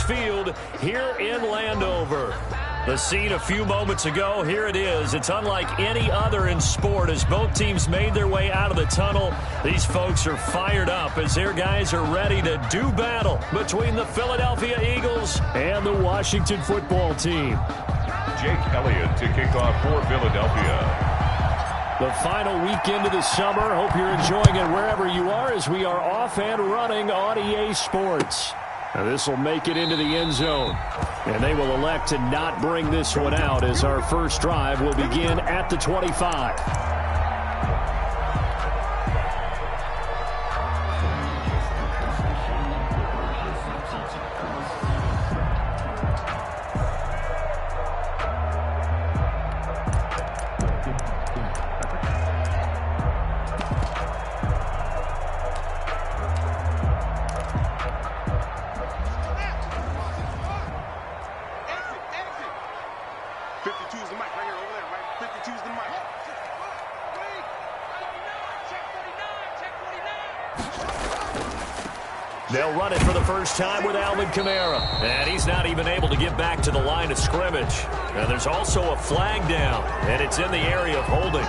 Field here in Landover. The scene a few moments ago, here it is. It's unlike any other in sport as both teams made their way out of the tunnel. These folks are fired up as their guys are ready to do battle between the Philadelphia Eagles and the Washington football team. Jake Elliott to kick off for Philadelphia. The final weekend of the summer. Hope you're enjoying it wherever you are as we are off and running on EA Sports. Now this will make it into the end zone. And they will elect to not bring this one out as our first drive will begin at the 25. They'll run it for the first time with Alvin Kamara. And he's not even able to get back to the line of scrimmage. And there's also a flag down, and it's in the area of holding.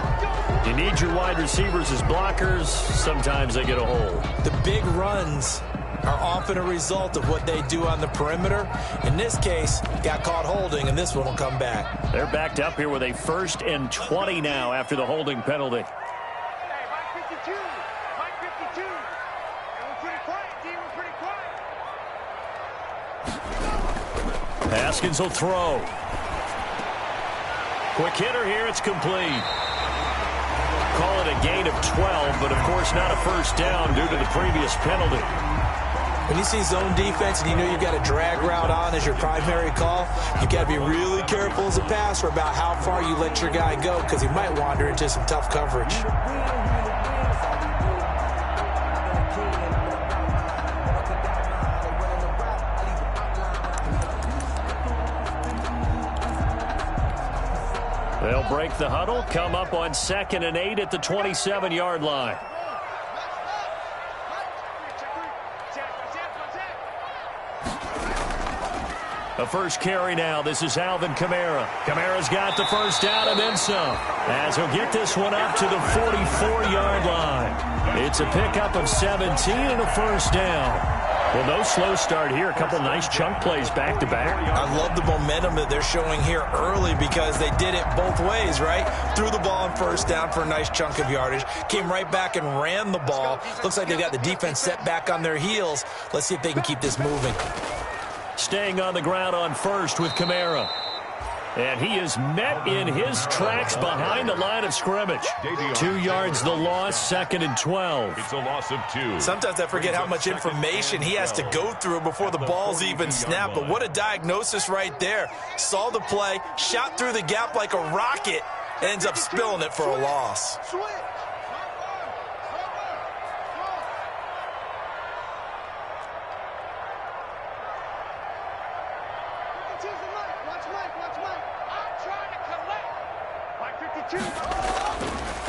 You need your wide receivers as blockers. Sometimes they get a hold. The big runs are often a result of what they do on the perimeter. In this case, got caught holding, and this one will come back. They're backed up here with a 1st and 20 now after the holding penalty. Haskins will throw. Quick hitter here. It's complete. Call it a gain of 12, but of course not a first down due to the previous penalty. When you see zone defense and you know you've got a drag route on as your primary call, you've got to be really careful as a passer about how far you let your guy go because he might wander into some tough coverage. They'll break the huddle, come up on 2nd and 8 at the 27-yard line. The first carry now. This is Alvin Kamara. Kamara's got the first down and then some. As he'll get this one up to the 44-yard line. It's a pickup of 17 and a first down. Well, no slow start here. A couple nice chunk plays back-to-back. I love the momentum that they're showing here early because they did it both ways, right? Threw the ball on first down for a nice chunk of yardage. Came right back and ran the ball. Looks like they've got the defense set back on their heels. Let's see if they can keep this moving. Staying on the ground on first with Kamara. And he is met in his tracks behind the line of scrimmage. 2 yards the loss, 2nd and 12. It's a loss of 2. Sometimes I forget how much information he has to go through before the ball's even snapped. But what a diagnosis right there. Saw the play, shot through the gap like a rocket, ends up spilling it for a loss.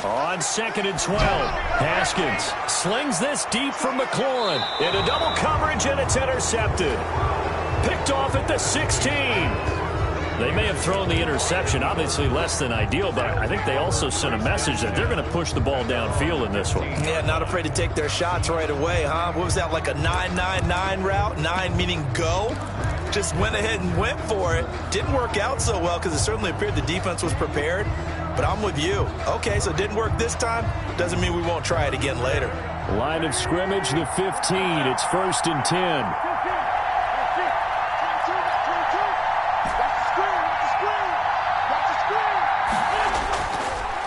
On 2nd and 12, Haskins slings this deep from McLaurin. Into double coverage, and it's intercepted. Picked off at the 16. They may have thrown the interception, obviously less than ideal, but I think they also sent a message that they're going to push the ball downfield in this one. Yeah, not afraid to take their shots right away, huh? What was that, like a 9-9-9 route? 9 meaning go? Just went ahead and went for it. Didn't work out so well because it certainly appeared the defense was prepared. But I'm with you. Okay, so it didn't work this time. Doesn't mean we won't try it again later. Line of scrimmage, the 15. It's 1st and 10.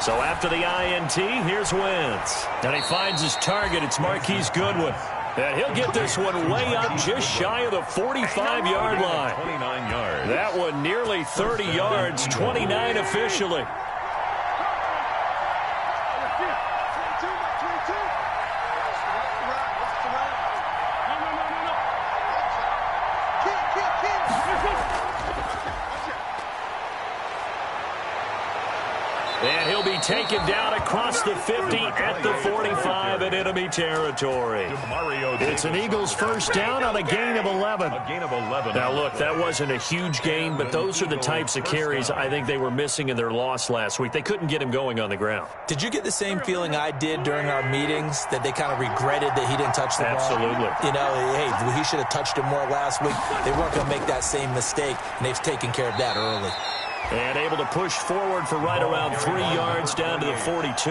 So after the INT, here's Wentz. And he finds his target. It's Marquise Goodwin. And he'll get this one way up just shy of the 45-yard line. 29 yards. That one nearly 30 yards, 29 officially. And he'll be taken down across the 50 at the 45 in enemy territory. It's an Eagles first down on a gain of 11. A gain of 11. Now, look, that wasn't a huge gain, but those are the types of carries I think they were missing in their loss last week. They couldn't get him going on the ground. Did you get the same feeling I did during our meetings, that they kind of regretted that he didn't touch the ball? Absolutely. You know, hey, he should have touched him more last week. They weren't going to make that same mistake, and they've taken care of that early. And able to push forward for right around 3 yards down to the 42.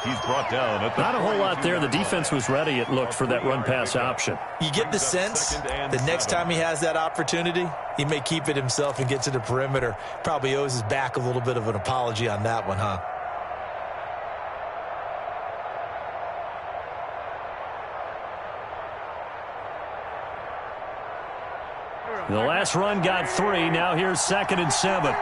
He's brought down at the Not a whole lot there. The defense was ready, it looked, for that run-pass option. You get the sense that next time he has that opportunity, he may keep it himself and get to the perimeter. Probably owes his back a little bit of an apology on that one, huh? The last run got 3. Now here's 2nd and 7.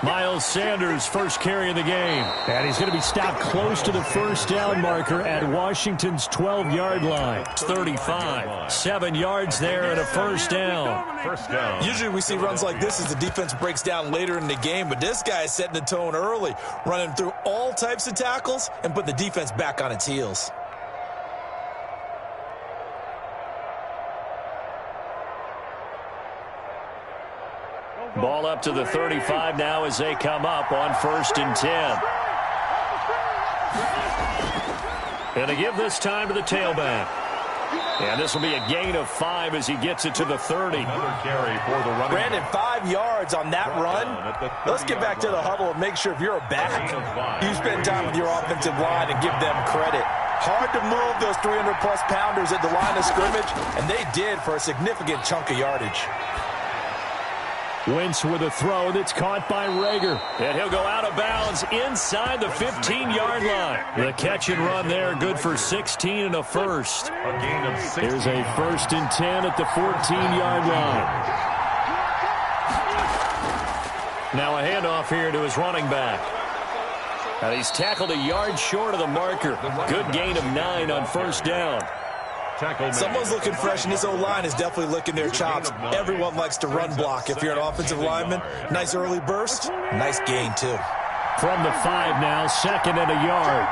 Miles Sanders, first carry of the game. And he's going to be stopped close to the first down marker at Washington's 12-yard line. It's 35. 7 yards there and a first down. first down. Usually we see runs like this as the defense breaks down later in the game, but this guy is setting the tone early, running through all types of tackles and put the defense back on its heels. Ball up to the 35 now as they come up on 1st and 10. And they give this time to the tailback. And this will be a gain of 5 as he gets it to the 30. Another carry for the running. Brandon, 5 yards on that run. Let's get back to the huddle and make sure if you're a back, you spend time with your offensive line and give them credit. Hard to move those 300-plus pounders at the line of scrimmage, and they did for a significant chunk of yardage. Wentz with a throw that's caught by Reagor. And he'll go out of bounds inside the 15-yard line. The catch and run there, good for 16 and a first. A gain of 6. Here's a 1st and 10 at the 14-yard line. Now a handoff here to his running back. And he's tackled a yard short of the marker. Good gain of 9 on 1st down. Someone's looking fresh, and this O-line is definitely licking their chops. Everyone likes to run block. If you're an offensive lineman, nice early burst, nice gain, too. From the 5 now, 2nd and a yard.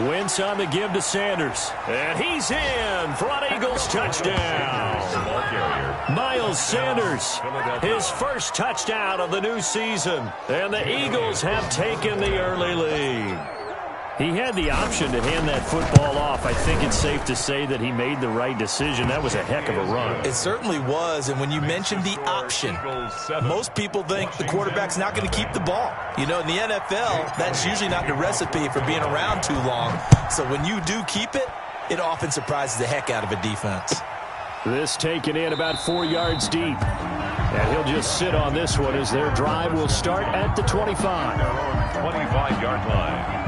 Wentz on the give to Sanders. And he's in for an Eagles touchdown. Miles Sanders, his first touchdown of the new season. And the Eagles have taken the early lead. He had the option to hand that football off. I think it's safe to say that he made the right decision. That was a heck of a run. It certainly was, and when you mentioned the option, most people think the quarterback's not going to keep the ball. You know, in the NFL, that's usually not the recipe for being around too long. So when you do keep it, it often surprises the heck out of a defense. This taken in about 4 yards deep. And he'll just sit on this one as their drive will start at the 25. 25-yard line.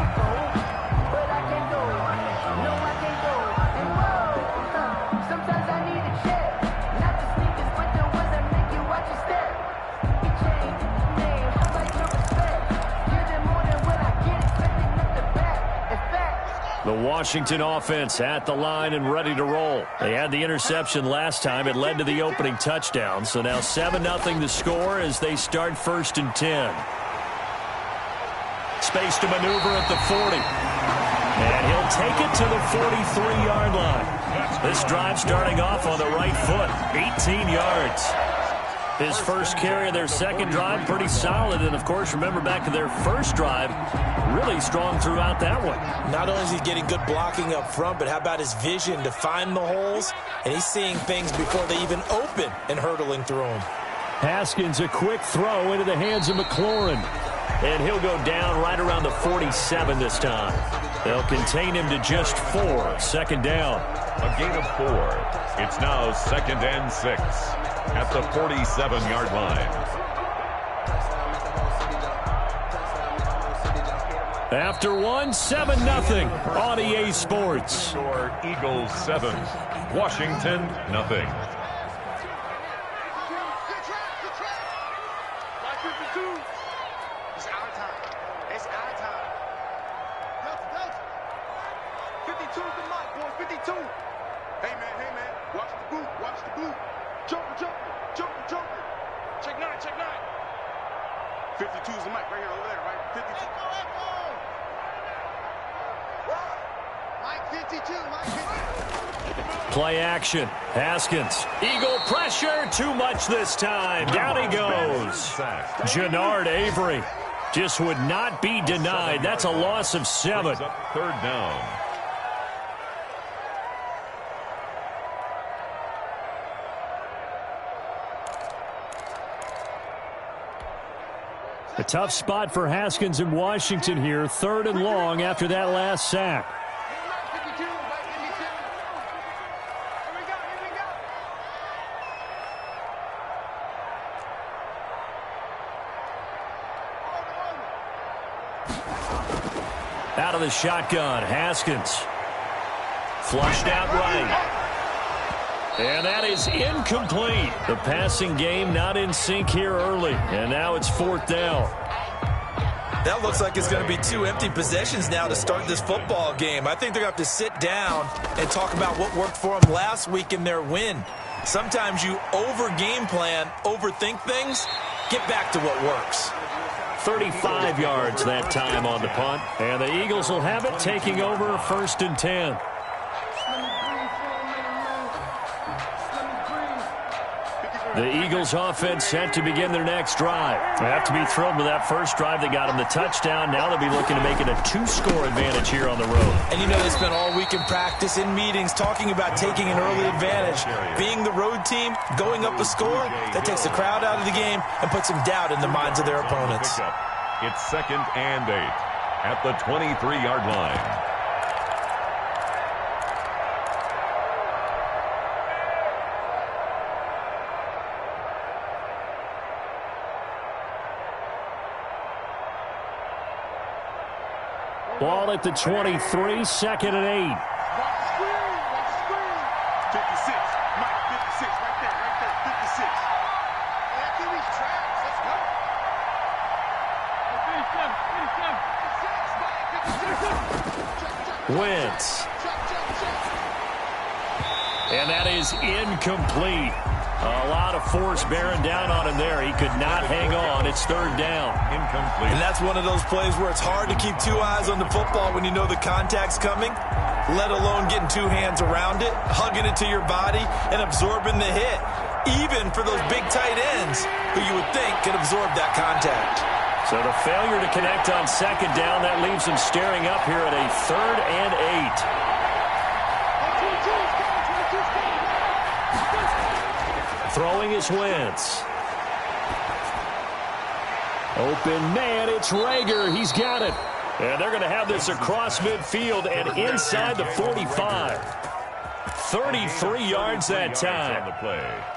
The Washington offense at the line and ready to roll. They had the interception last time. It led to the opening touchdown. So now 7-0 the score as they start 1st and 10. Space to maneuver at the 40. And he'll take it to the 43-yard line. This drive starting off on the right foot. 18 yards. His first carry of their second drive, pretty solid. And, of course, remember back to their first drive, really strong throughout that one. Not only is he getting good blocking up front, but how about his vision to find the holes? And he's seeing things before they even open and hurtling through them. Haskins, a quick throw into the hands of McLaurin. And he'll go down right around the 47 this time. They'll contain him to just 4. 2nd down. A gain of 4. It's now 2nd and 6 at the 47-yard line. After one, 7-0 on EA Sports. Score Eagles 7, Washington nothing. 52's the mic, boy. 52. Hey, man. Watch the boot. Watch the boot. Joker. Check 9. 52's the mic right here, over there, right? 52. Echo. Mike 52. Play action. Haskins. Eagle pressure. Too much this time. Down he goes. Jannard Avery just would not be denied. That's a loss of 7. Third down. A tough spot for Haskins in Washington here. 3rd and long after that last sack. Out of the shotgun, Haskins. Flushed out right. And that is incomplete. The passing game not in sync here early. And now it's 4th down. That looks like it's going to be 2 empty possessions now to start this football game. I think they're going to have to sit down and talk about what worked for them last week in their win. Sometimes you over-game plan, overthink things, get back to what works. 35 yards that time on the punt. And the Eagles will have it, taking over 1st and 10. The Eagles offense set to begin their next drive. They have to be thrilled with that first drive. They got them the touchdown. Now they'll be looking to make it a 2-score advantage here on the road. And you know they spent all week in practice, in meetings, talking about taking an early advantage. Being the road team, going up a score, that takes the crowd out of the game and puts some doubt in the minds of their opponents. It's 2nd and 8 at the 23-yard line. Ball at the 23, 2nd and 8. Watch the screen. 56. Mike, 56. Right there. 56. That QB's trash. Let's go. 57. Wentz. And that is incomplete. A lot of force bearing down on him there. He could not hang on. It's 3rd down. Incomplete. And that's one of those plays where it's hard to keep 2 eyes on the football when you know the contact's coming, let alone getting 2 hands around it, hugging it to your body, and absorbing the hit. Even for those big tight ends who you would think could absorb that contact. So the failure to connect on 2nd down, that leaves them staring up here at a 3rd and 8. Throwing is Wentz. Open man, it's Reagor. He's got it. And they're going to have this across midfield and inside the 45. 33 yards that time.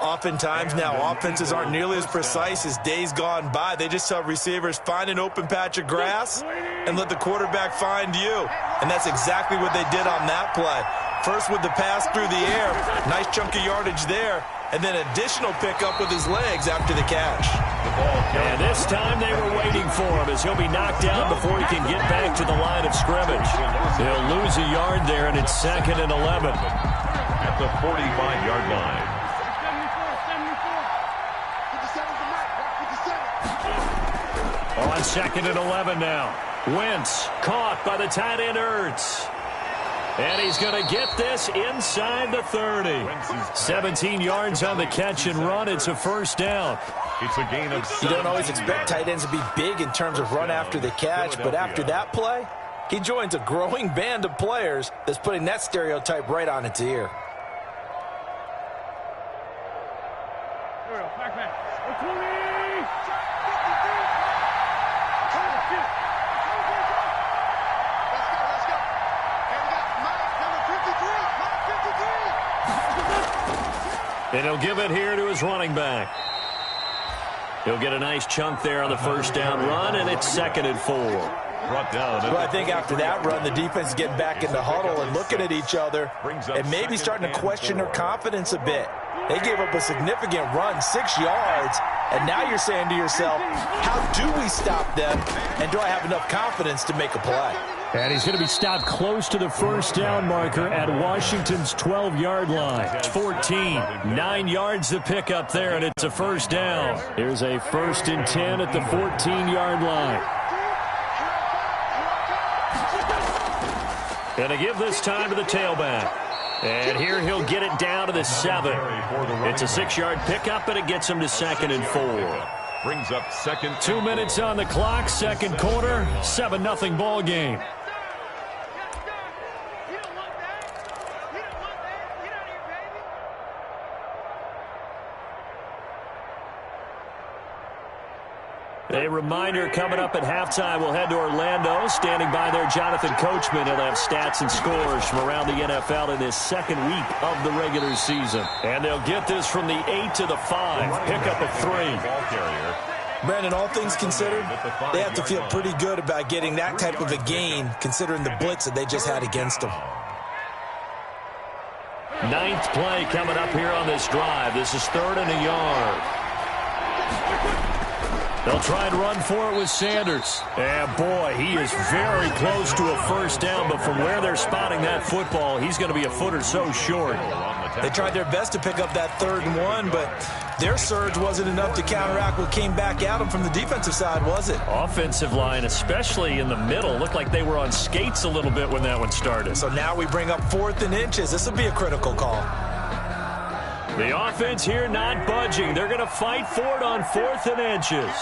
Oftentimes now, offenses aren't nearly as precise as days gone by. They just tell receivers, find an open patch of grass and let the quarterback find you. And that's exactly what they did on that play. First with the pass through the air, nice chunk of yardage there, and then additional pickup with his legs after the catch. And this time they were waiting for him as he'll be knocked down before he can get back to the line of scrimmage. He'll lose a yard there, and it's 2nd and 11. At the 45-yard line. On 2nd and 11 now. Wentz caught by the tight end Ertz. And he's going to get this inside the 30. 17 yards on the catch and run. It's a 1st down. It's a gain of 7. You don't always expect tight ends to be big in terms of run after the catch, but after that play, he joins a growing band of players that's putting that stereotype right on its ear. And he'll give it here to his running back. He'll get a nice chunk there on the 1st down run, and it's 2nd and 4. Brought down. Well, I think after that run, the defense is getting back in the huddle and looking at each other and maybe starting to question their confidence a bit. They gave up a significant run, 6 yards, and now you're saying to yourself, how do we stop them, and do I have enough confidence to make a play? And he's going to be stopped close to the first down marker at Washington's 12-yard line. 14, 9 yards to pick up there, and it's a first down. Here's a 1st and 10 at the 14-yard line. Going to give this time to the tailback. And here he'll get it down to the 7. It's a 6-yard pickup, and it gets him to 2nd and 4. Brings up second. 2 minutes on the clock, second quarter, 7-0 ball game. A reminder coming up at halftime, we'll head to Orlando. Standing by there, Jonathan Coachman. He'll have stats and scores from around the NFL in his second week of the regular season. And they'll get this from the 8 to the 5. Pickup of 3. Brandon, all things considered, they have to feel pretty good about getting that type of a gain, considering the blitz that they just had against them. 9th play coming up here on this drive. This is 3rd and a yard. They'll try and run for it with Sanders. And, boy, he is very close to a first down, but from where they're spotting that football, he's going to be a foot or so short. They tried their best to pick up that 3rd and 1, but their surge wasn't enough to counteract what came back at them from the defensive side, was it? Offensive line, especially in the middle, looked like they were on skates a little bit when that one started. So now we bring up 4th and inches. This will be a critical call. The offense here not budging. They're going to fight for it on 4th and inches.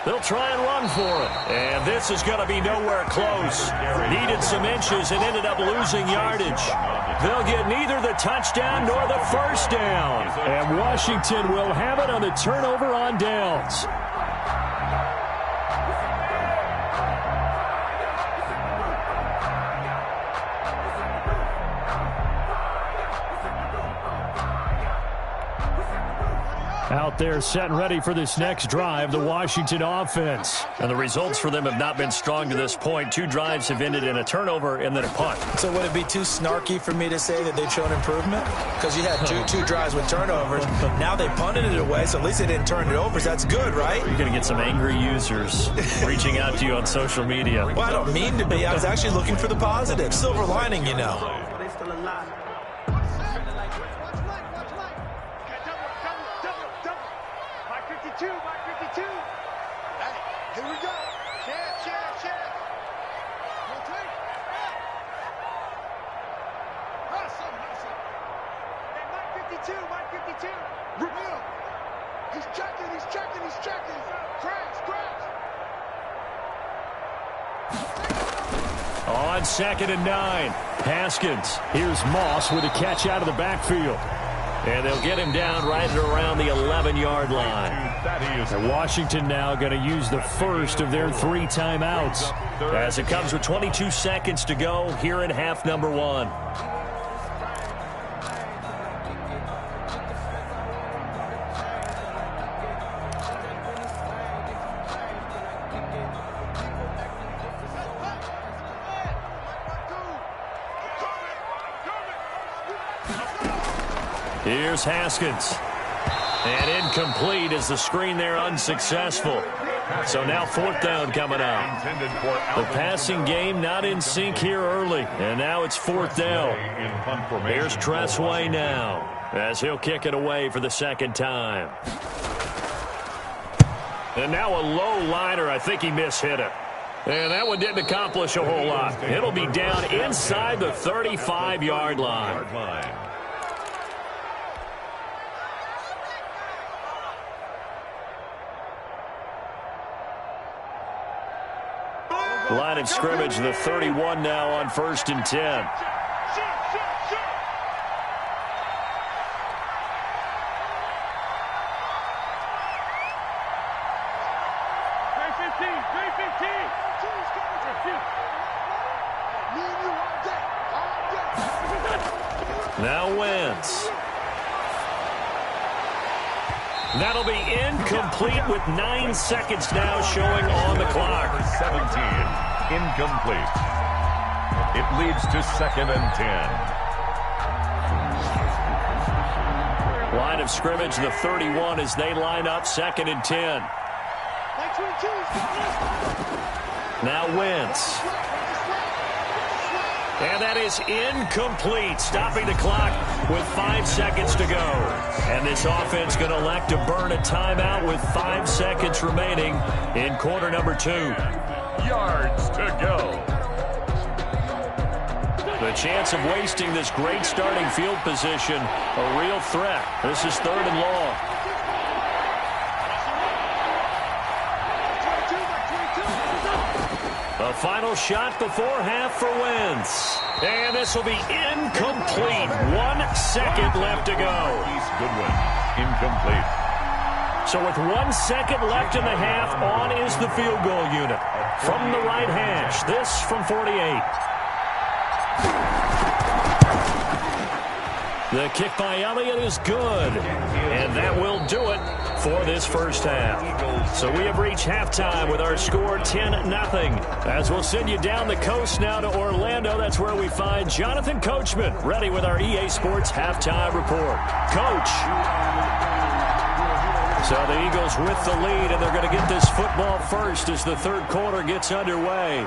They'll try and run for it. And this is going to be nowhere close. Needed some inches and ended up losing yardage. They'll get neither the touchdown nor the first down. And Washington will have it on the turnover on downs. Out there set and ready for this next drive, the Washington offense. And the results for them have not been strong to this point. 2 drives have ended in a turnover and then a punt. So would it be too snarky for me to say that they've shown improvement? Because you had two drives with turnovers. Now they punted it away, so at least they didn't turn it over. So that's good, right? You're going to get some angry users reaching out to you on social media. Well, I don't mean to be. I was actually looking for the positive. Silver lining, you know. They still alive. Here we go. Share. One take. Hustle. Hey, Mike 52. Reveal. He's checking. Crash. On 2nd and 9, Haskins. Here's Moss with a catch out of the backfield. And they'll get him down right at around the 11-yard line. And Washington now going to use the first of their 3 timeouts as it comes with 22 seconds to go here in half number 1. Here's Haskins. And incomplete as the screen there unsuccessful. So now 4th down coming up. The passing game not in sync here early. And now it's 4th down. Here's Tressway now as he'll kick it away for the 2nd time. And now a low liner. I think he mishit it. And that one didn't accomplish a whole lot. It'll be down inside the 35-yard line. Line of scrimmage, the 31 now on 1st and 10. Now Wentz. That'll be incomplete with 9 seconds now showing on the clock. 17, incomplete. It leads to 2nd and 10. Line of scrimmage, the 31, as they line up 2nd and 10. Now Wentz. And that is incomplete, stopping the clock with 5 seconds to go. And this offense going to elect to burn a timeout with 5 seconds remaining in quarter number 2. Yards to go. The chance of wasting this great starting field position, a real threat. This is 3rd and long. A final shot before half for Wentz. And this will be incomplete. 1 second left to go. East Goodwin, incomplete. So with 1 second left in the half, on is the field goal unit. From the right hash, this from 48. The kick by Elliott is good. And that will do it for this first half. So we have reached halftime with our score 10-0. As we'll send you down the coast now to Orlando, that's where we find Jonathan Coachman ready with our EA Sports halftime report. Coach. So the Eagles with the lead, and they're going to get this football first as the 3rd quarter gets underway.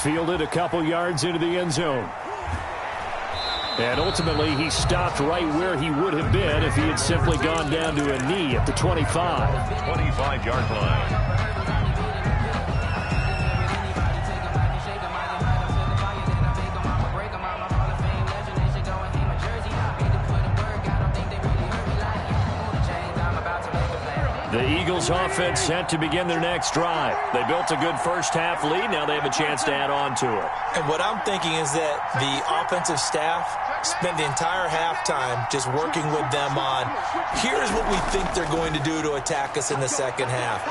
Fielded a couple yards into the end zone. And ultimately, he stopped right where he would have been if he had simply gone down to a knee at the 25. 25-yard line. The Eagles offense set to begin their next drive. They built a good first half lead. Now they have a chance to add on to it. And what I'm thinking is that the offensive staff spent the entire halftime just working with them on, here's what we think they're going to do to attack us in the second half.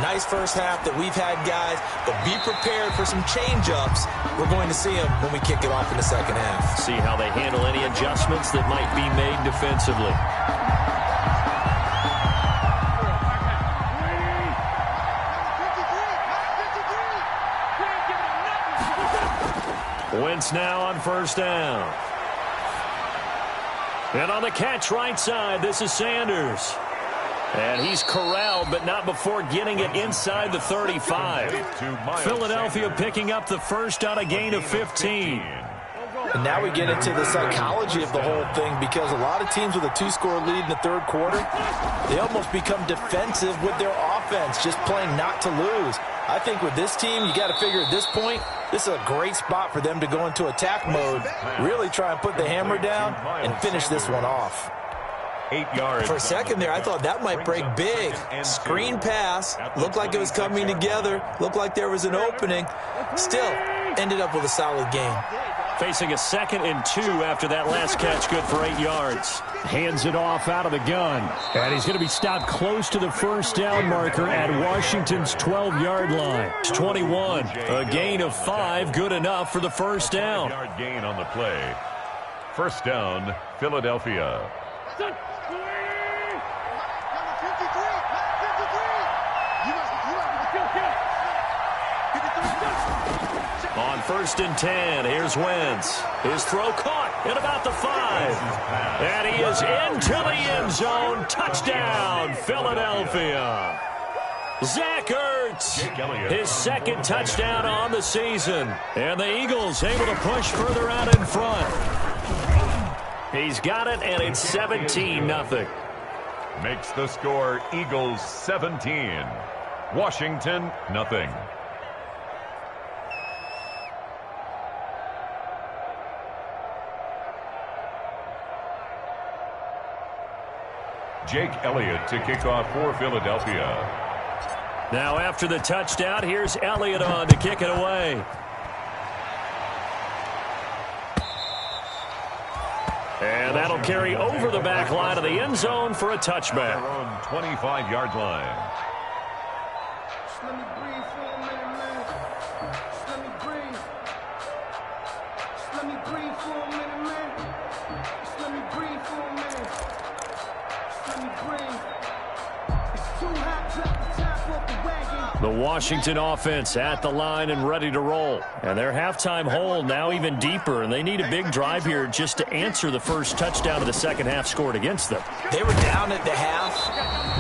Nice first half that we've had, guys, but be prepared for some change-ups. We're going to see them when we kick it off in the second half. See how they handle any adjustments that might be made defensively. Wentz now on first down. And on the catch right side, this is Sanders. And he's corralled, but not before getting it inside the 35. Philadelphia picking up the first on a gain of 15. And now we get into the psychology of the whole thing, because a lot of teams with a 2-score lead in the 3rd quarter, they almost become defensive with their offense, just playing not to lose. I think with this team, you got to figure at this point, this is a great spot for them to go into attack mode, really try and put the hammer down and finish this one off. 8 yards. For a second there, I thought that might break big. Screen pass, looked like it was coming together, looked like there was an opening. Still, ended up with a solid game. Facing a 2nd and 2 after that last catch, good for 8 yards. Hands it off out of the gun. And he's going to be stopped close to the first down marker at Washington's 12-yard line. It's 21. A gain of 5, good enough for the first down. 5-yard gain on the play. First down, Philadelphia. On 1st and 10, here's Wentz. His throw caught at about the 5. And he is into the end zone. Touchdown, Philadelphia. Zach Ertz, his 2nd touchdown on the season. And the Eagles able to push further out in front. He's got it, and it's 17-0. Makes the score Eagles 17. Washington, nothing. Jake Elliott to kick off for Philadelphia. Now after the touchdown, here's Elliott on to kick it away. And that'll carry over the back line of the end zone for a touchback. Their own 25-yard line. Just let me breathe for a minute, man. Just let me breathe. Just let me breathe for a minute, man. Just let me breathe for a minute. Just let me breathe. It's too hot to the top. off the wagon. The Washington offense at the line and ready to roll. And their halftime hole now even deeper, and they need a big drive here just to answer the first touchdown of the second half scored against them. They were down at the half.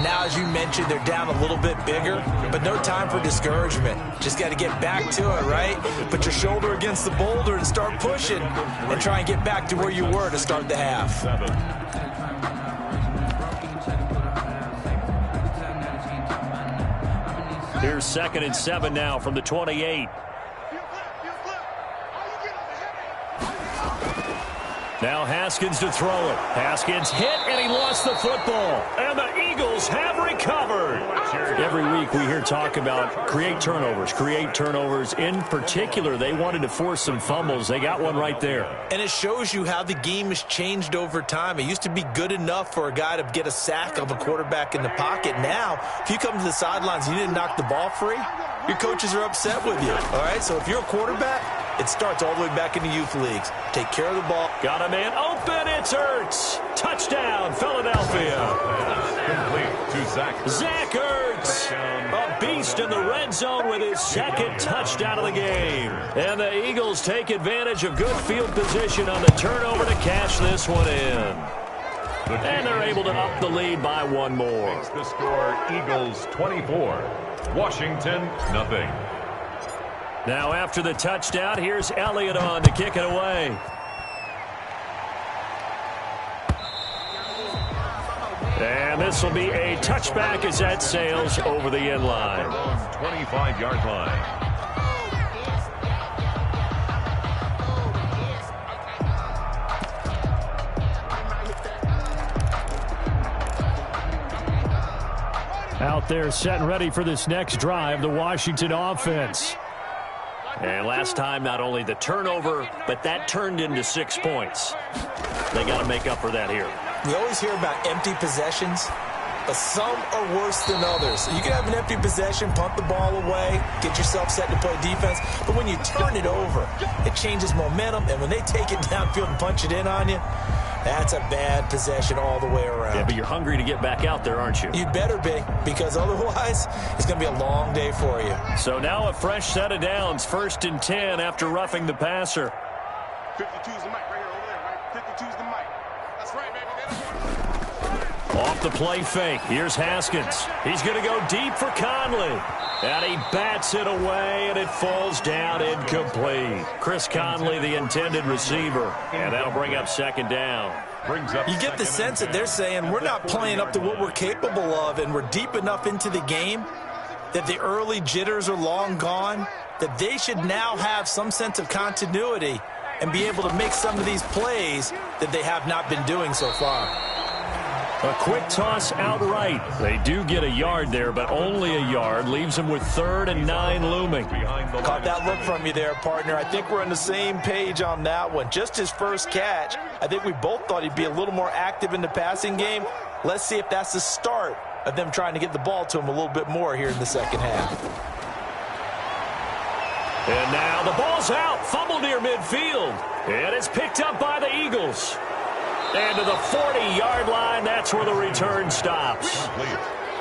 Now, as you mentioned, they're down a little bit bigger, but no time for discouragement. Just got to get back to it, right? Put your shoulder against the boulder and start pushing and try and get back to where you were to start the half. Here's 2nd and 7 now from the 28. Now Haskins to throw it. Haskins hit, and he lost the football. And the Eagles have recovered. Every week we hear talk about create turnovers. In particular, they wanted to force some fumbles. They got one right there. And it shows you how the game has changed over time. It used to be good enough for a guy to get a sack of a quarterback in the pocket. Now, if you come to the sidelines and you didn't knock the ball free, your coaches are upset with you. All right, so if you're a quarterback, it starts all the way back in the youth leagues. Take care of the ball. Got a man open. It's Ertz. Touchdown, Philadelphia. Complete to Zach. Zach Ertz, a beast in the red zone with his second touchdown of the game. And the Eagles take advantage of good field position on the turnover to cash this one in. And they're able to up the lead by one more. The score, Eagles 24, Washington nothing. Now after the touchdown, here's Elliott on to kick it away. And this will be a touchback as that sails over the end line. 25-yard line. Out there set and ready for this next drive, the Washington offense. And last time, not only the turnover, but that turned into 6 points. They got to make up for that here. We always hear about empty possessions, but some are worse than others. You can have an empty possession, punt the ball away, get yourself set to play defense, but when you turn it over, it changes momentum, and when they take it downfield and punch it in on you, that's a bad possession all the way around. Yeah, but you're hungry to get back out there, aren't you? You'd better be, because otherwise it's going to be a long day for you. So now a fresh set of downs, 1st and 10 after roughing the passer. 52's the mic right here over there, right? 52's the mic. That's right, baby. Off the play fake. Here's Haskins. He's going to go deep for Conley. And he bats it away, and it falls down incomplete. Chris Conley, the intended receiver. And that'll bring up 2nd down. You get the sense that they're saying we're not playing up to what we're capable of, and we're deep enough into the game that the early jitters are long gone, that they should now have some sense of continuity and be able to make some of these plays that they have not been doing so far. A quick toss outright. They do get a yard there, but only a yard. Leaves them with 3rd and 9 looming. Caught that look from you there, partner. I think we're on the same page on that one. Just his first catch. I think we both thought he'd be a little more active in the passing game. Let's see if that's the start of them trying to get the ball to him a little bit more here in the second half. And now the ball's out. Fumble near midfield. And it's picked up by the Eagles. And to the 40-yard line, that's where the return stops.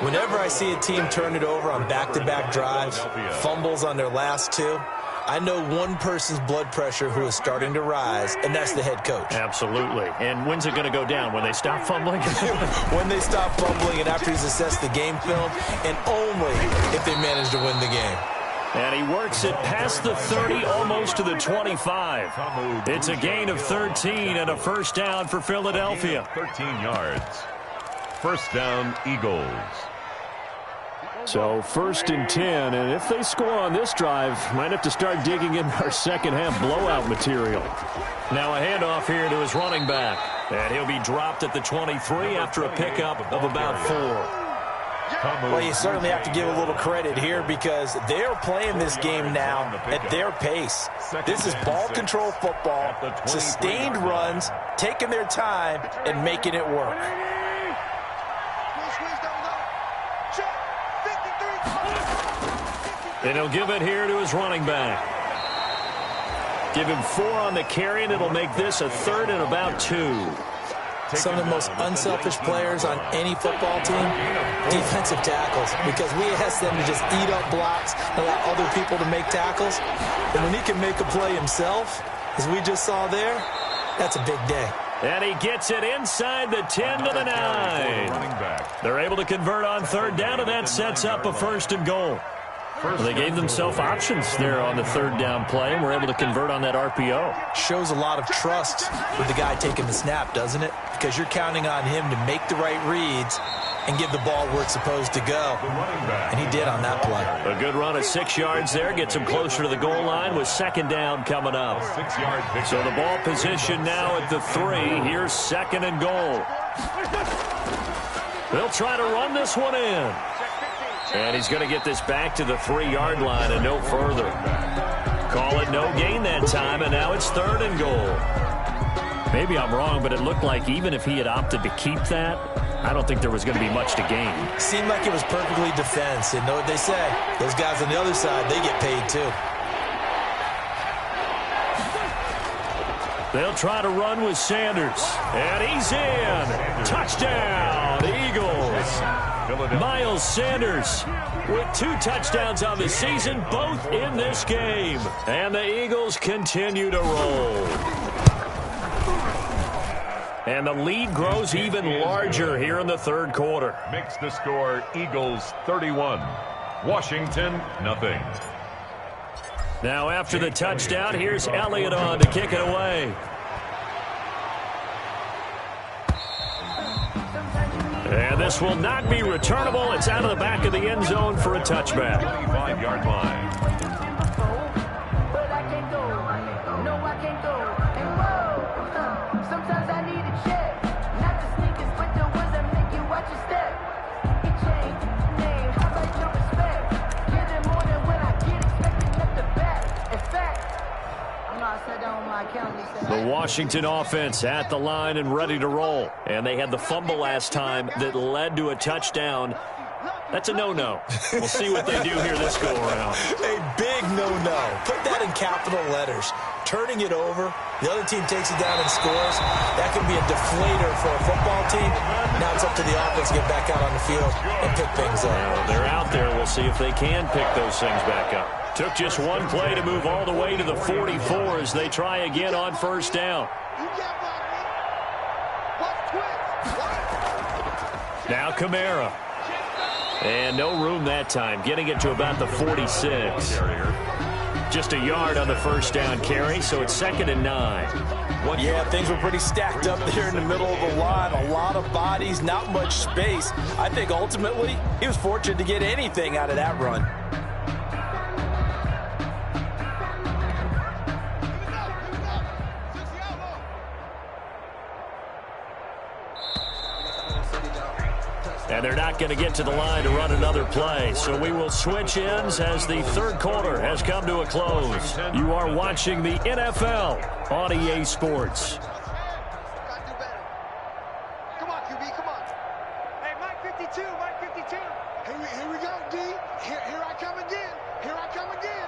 Whenever I see a team turn it over on back-to-back drives, fumbles on their last 2, I know one person's blood pressure who is starting to rise, and that's the head coach. Absolutely. And when's it going to go down? When they stop fumbling? When they stop fumbling and after he's assessed the game film, and only if they manage to win the game. And he works it past the 30, almost to the 25. It's a gain of 13 and a first down for Philadelphia. 13 yards. First down, Eagles. So 1st and 10, and if they score on this drive, might have to start digging in our second half blowout material. Now a handoff here to his running back, and he'll be dropped at the 23 after a pickup of about 4. Well, you certainly have to give a little credit here because they're playing this game now at their pace. This is ball control football, sustained runs, taking their time, and making it work. And he'll give it here to his running back. Give him 4 on the carry, and it'll make this a 3rd and about 2. some of the most unselfish players on any football team? Defensive tackles, because we ask them to just eat up blocks, allow other people to make tackles. And when he can make a play himself, as we just saw there, that's a big day. And he gets it inside the 10 to the 9. They're able to convert on third down, and that sets up a 1st and goal. Well, they gave themselves options there on the third down play, and were able to convert on that RPO. Shows a lot of trust with the guy taking the snap, doesn't it? Because you're counting on him to make the right reads and give the ball where it's supposed to go. And he did on that play. A good run of 6 yards there. Gets him closer to the goal line with 2nd down coming up. So the ball position now at the 3. Here's 2nd and goal. They'll try to run this one in. And he's going to get this back to the 3-yard line and no further. Call it no gain that time, and now it's 3rd and goal. Maybe I'm wrong, but it looked like even if he had opted to keep that, I don't think there was going to be much to gain. Seemed like it was perfectly defense. And know what they say? Those guys on the other side, they get paid too. They'll try to run with Sanders. And he's in. Touchdown, Eagles. Miles Sanders with 2 touchdowns on the season, both in this game. And the Eagles continue to roll. And the lead grows even larger here in the 3rd quarter. Makes the score Eagles 31, Washington nothing. Now after the touchdown, here's Elliott on to kick it away. And this will not be returnable. It's out of the back of the end zone for a touchback. 25-yard line. The Washington offense at the line and ready to roll. And they had the fumble last time that led to a touchdown. That's a no-no. We'll see what they do here this go-around. A big no-no. Put that in capital letters. Turning it over, the other team takes it down and scores. That can be a deflator for a football team. Now it's up to the offense to get back out on the field and pick things up. Well, they're out there. We'll see if they can pick those things back up. Took just one play to move all the way to the 44 as they try again on 1st down. Now Kamara. And no room that time, getting it to about the 46. Just a yard on the 1st down carry, so it's 2nd and 9. Yeah, things were pretty stacked up there in the middle of the line. A lot of bodies, not much space. I think ultimately he was fortunate to get anything out of that run. And they're not going to get to the line to run another play. So we will switch ends as the 3rd quarter has come to a close. You are watching the NFL on EA Sports. Come on, QB, come on. Hey, Mike 52, Mike 52. Here we go, D. Here I come again. Here I come again.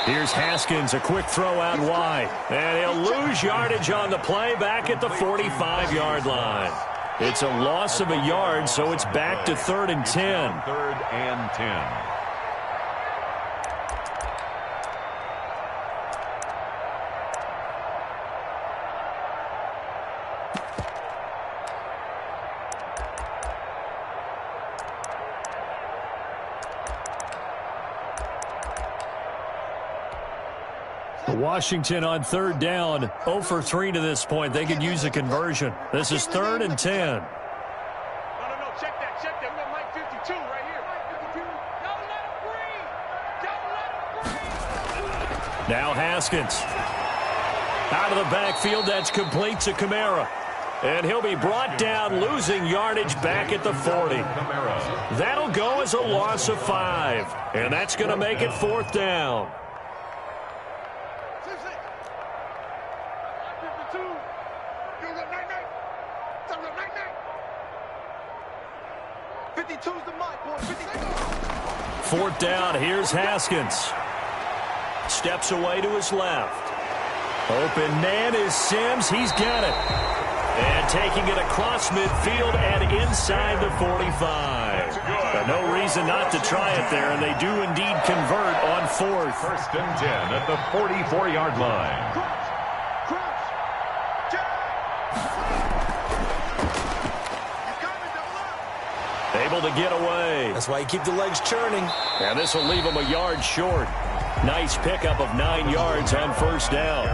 Here's Haskins, a quick throw out wide. And he'll lose yardage on the play back at the 45-yard line. It's a loss of a yard, so it's back to 3rd and 10. 3rd and 10. Washington on 3rd down, 0 for 3 to this point. They could use a conversion. This is 3rd and 10. No, check that. We got Mike 52 right here. Mike 52. Don't let him breathe. Now Haskins. Out of the backfield, that's complete to Kamara. And he'll be brought down, losing yardage back at the 40. That'll go as a loss of 5. And that's going to make it 4th down. 52's the mic, boy. 4th down, here's Haskins. Steps away to his left. Open man is Sims. He's got it. And taking it across midfield and inside the 45. But no reason not to try it there, and they do indeed convert on fourth. 1st and 10 at the 44-yard line. Able to get away. That's why you keep the legs churning. And this will leave him a yard short. Nice pickup of 9 yards on first down.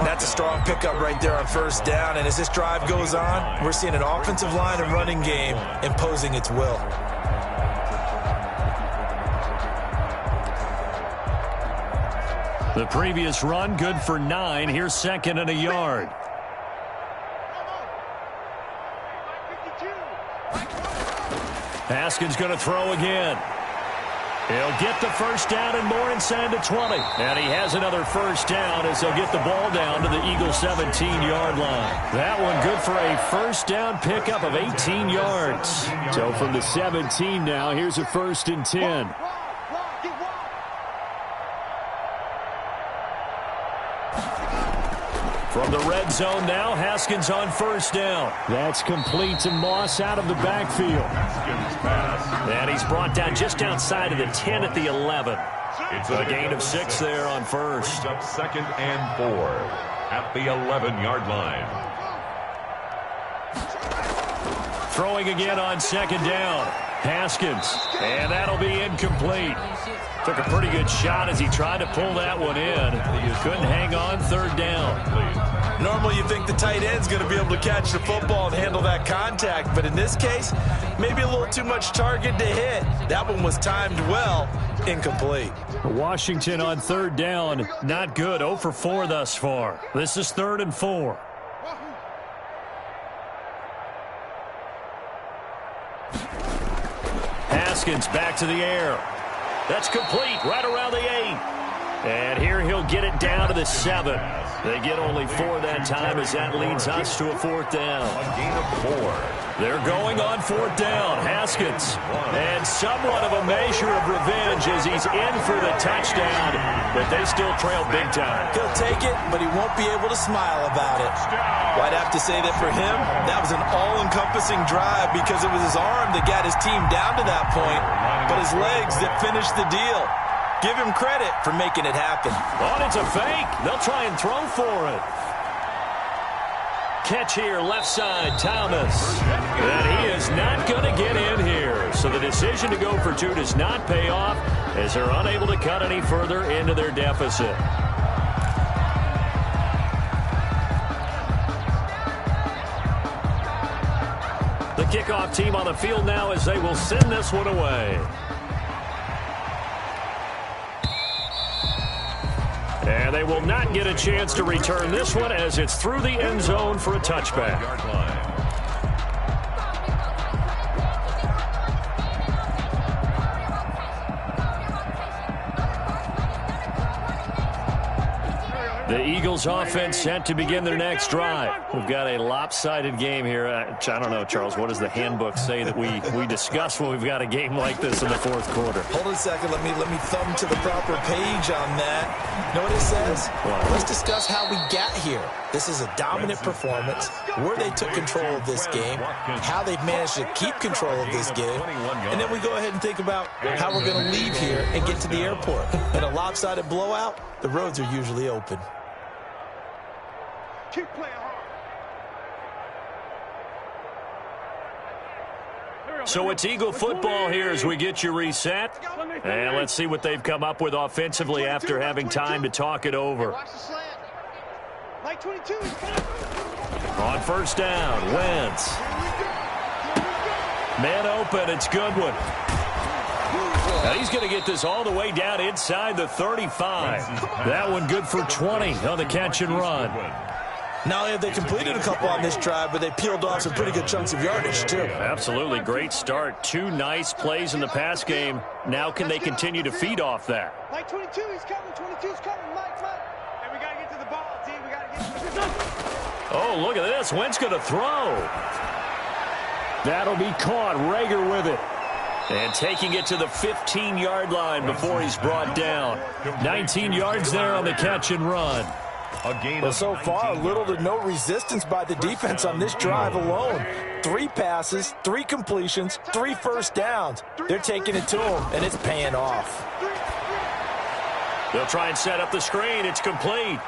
That's a strong pickup right there on first down. And as this drive goes on, we're seeing an offensive line and running game imposing its will. The previous run, good for 9. Here's 2nd and a yard. Haskins going to throw again. He'll get the first down and more inside the 20. And he has another first down as he'll get the ball down to the Eagles' 17-yard line. That one good for a first down pickup of 18 yards. So from the 17 now, here's a 1st and 10. From the red zone now, Haskins on first down. That's complete to Moss out of the backfield. Haskins pass. And he's brought down just outside of the 10 at the 11. It's a gain of 6 there on first. Brings up 2nd and 4 at the 11-yard line. Throwing again on 2nd down. Haskins. And that'll be incomplete. Took a pretty good shot as he tried to pull that one in. He couldn't hang on. 3rd down. Normally you think the tight end's going to be able to catch the football and handle that contact, but in this case, maybe a little too much target to hit. That one was timed well, incomplete. Washington on 3rd down, not good. 0 for 4 thus far. This is 3rd and 4. Haskins back to the air. That's complete right around the 8. And here he'll get it down to the 7. They get only 4 that time as that leads us to a 4th down. A gain of 4. They're going on 4th down. Haskins. And somewhat of a measure of revenge as he's in for the touchdown. But they still trail big time. He'll take it, but he won't be able to smile about it. Well, I'd have to say that for him, that was an all-encompassing drive because it was his arm that got his team down to that point, but his legs that finished the deal. Give him credit for making it happen. Oh, it's a fake. They'll try and throw for it. Catch here, left side, Thomas. And he is not going to get in here. So the decision to go for 2 does not pay off as they're unable to cut any further into their deficit. The kickoff team on the field now as they will send this one away. And they will not get a chance to return this one as it's through the end zone for a touchback. The Eagles offense set to begin their next drive. We've got a lopsided game here. I don't know, Charles, what does the handbook say that we discuss when we've got a game like this in the 4th quarter? Hold on a second. Let me thumb to the proper page on that. Know what it says? Let's discuss how we got here. This is a dominant performance, where they took control of this game, how they've managed to keep control of this game, and then we go ahead and think about how we're going to leave here and get to the airport. In a lopsided blowout, the roads are usually open. Keep playing hard. So it's Eagle football here as we get you reset. And let's see what they've come up with offensively after having time to talk it over. Watch the slant. Like 22, he's coming. On first down, Wentz. Man open, it's Goodwin. Now he's going to get this all the way down inside the 35. That one good for 20 on the catch and run. Not only have they completed a couple on this drive, but they peeled off some pretty good chunks of yardage, too. Absolutely. Great start. 2 nice plays in the pass game. Now can they continue to feed off that? Like 22, he's coming. 22's coming. Mike. And we got to get to the ball, team. We got to get to the Oh, look at this. Wentz going to throw. That'll be caught. Rager with it. And taking it to the 15-yard line before he's brought down. 19 yards there on the catch and run. A gain Well, of so far, 19 little to yards. no resistance by the defense on this drive alone. 3 passes, 3 completions, 3 first downs. They're taking it to them, and it's paying off. They'll try and set up the screen. It's complete.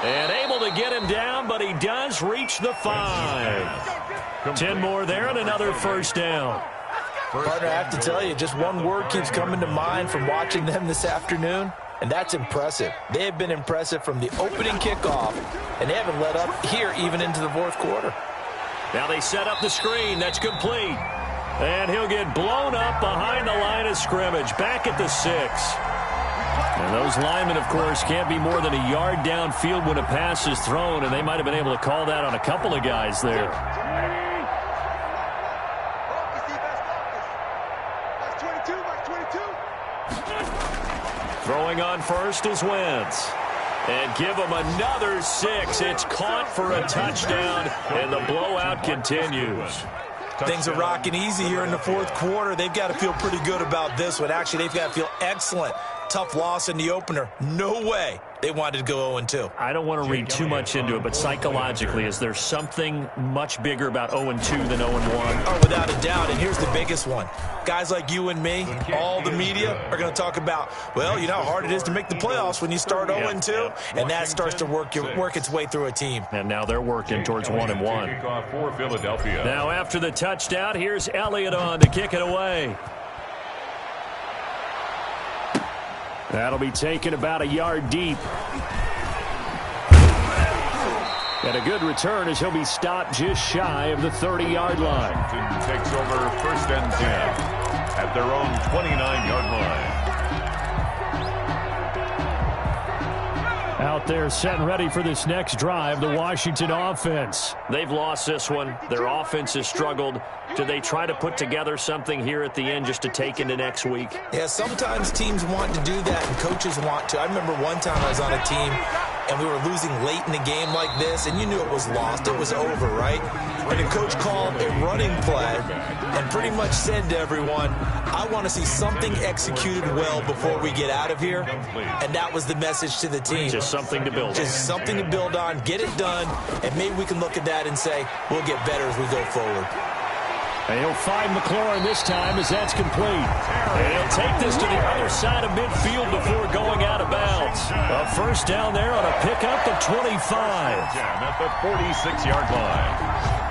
And able to get him down, but he does reach the 5. 10 more there and another first down. Partner, I have to tell you, just one word keeps coming to mind from watching them this afternoon, and that's impressive. They have been impressive from the opening kickoff, and they haven't let up here even into the fourth quarter. Now they set up the screen. That's complete. And he'll get blown up behind the line of scrimmage, back at the 6. And those linemen, of course, can't be more than a yard downfield when a pass is thrown, and they might have been able to call that on a couple of guys there. Throwing on first is Wentz. And give him another 6. It's caught for a touchdown, and the blowout continues. Things are rocking easy here in the fourth quarter. They've got to feel pretty good about this one. Actually, they've got to feel excellent. Tough loss in the opener. No way they wanted to go 0-2. I don't want to read too much into it, but psychologically, is there something much bigger about 0-2 than 0-1? Oh, without a doubt, and here's the biggest one. Guys like you and me, all the media, are going to talk about, well, you know how hard it is to make the playoffs when you start 0-2, and that starts to work its way through a team. And now they're working towards 1-1. Kickoff for Philadelphia. Now after the touchdown, here's Elliott on to kick it away. That'll be taken about a yard deep. And a good return as he'll be stopped just shy of the 30-yard line. Washington takes over first and 10 at their own 29-yard line. Out there set and ready for this next drive, the Washington offense. They've lost this one. Their offense has struggled. Do they try to put together something here at the end just to take into next week? Yeah, sometimes teams want to do that and coaches want to. I remember one time I was on a team and we were losing late in the game like this, and you knew it was lost. It was over, right? And the coach called a running play and pretty much said to everyone, I want to see something executed well before we get out of here. And that was the message to the team. Just something to build on. Just something to build on, get it done, and maybe we can look at that and say, we'll get better as we go forward. And he'll find McLaurin this time as that's complete. And he'll take this to the other side of midfield before going out of bounds. A first down there on a pickup of 25. At the 46-yard line.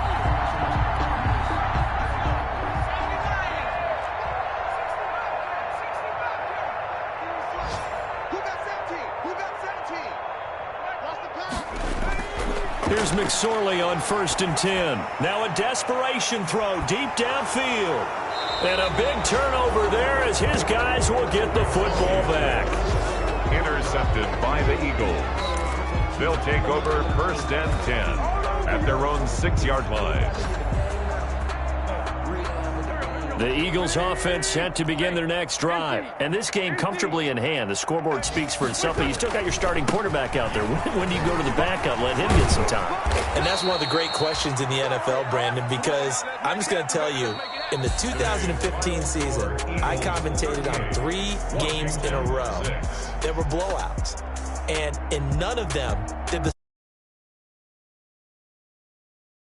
Here's McSorley on first and 10. Now a desperation throw deep downfield. And a big turnover there as his guys will get the football back. Intercepted by the Eagles. They'll take over first and 10 at their own 6-yard line. The Eagles offense set to begin their next drive. And this game comfortably in hand. The scoreboard speaks for itself, but you still got your starting quarterback out there. When do you go to the backup, let him get some time? And that's one of the great questions in the NFL, Brandon, because I'm just going to tell you, in the 2015 season, I commentated on 3 games in a row that were blowouts. And in none of them